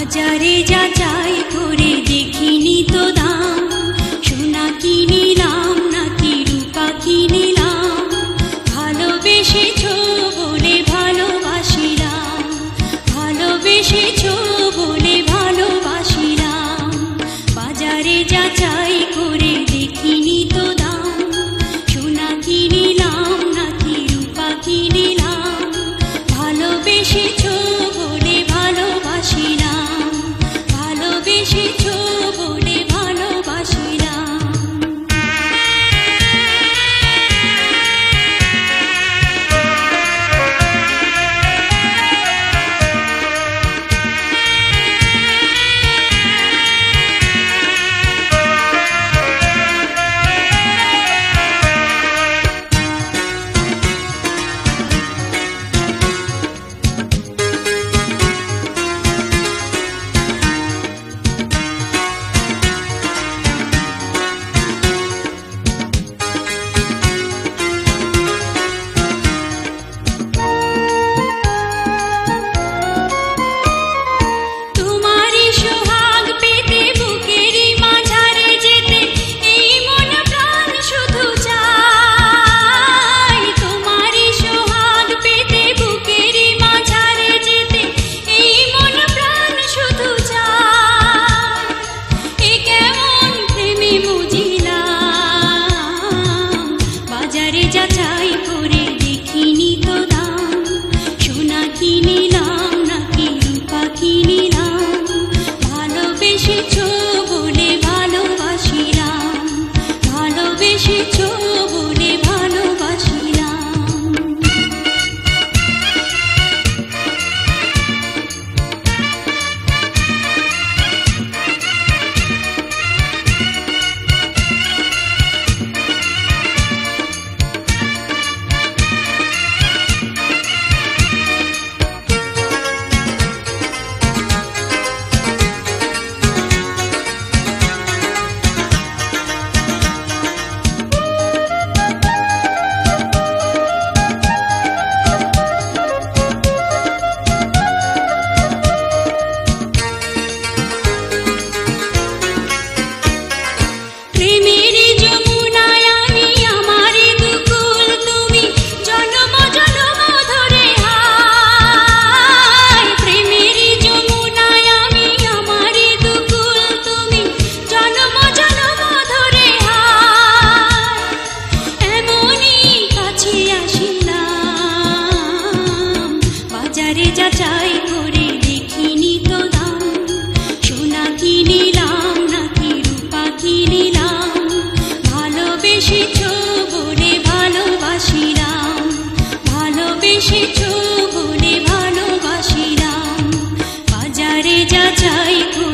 বাজারে যাচাই করে দেখিনি তো দাম, সোনা কিনিলাম নাকি রূপা কিনিলাম, ভালোবেসেছো বলে ভালোবাসিলাম, ভালোবেসেছো বলে ভালোবাসিলাম। বাজারে যাচাই করে দেখিনি তো দাম, সোনা কিনিলাম নাকি রূপা কিনিলাম, ভালোবেসেছো বলে ভালোবাসিলাম, ভালোবেসেছো বলে ভালোবাসিলাম। বাজারে যাচাই করে দেখিনি তো দাম, সোনা কিনিলাম নাকি রূপা কিনিলাম, ভালোবেসেছো বলে ভালোবাসিলাম, ভালোবেসেছো বলে ভালোবাসিলাম। বাজারে যাচাই করে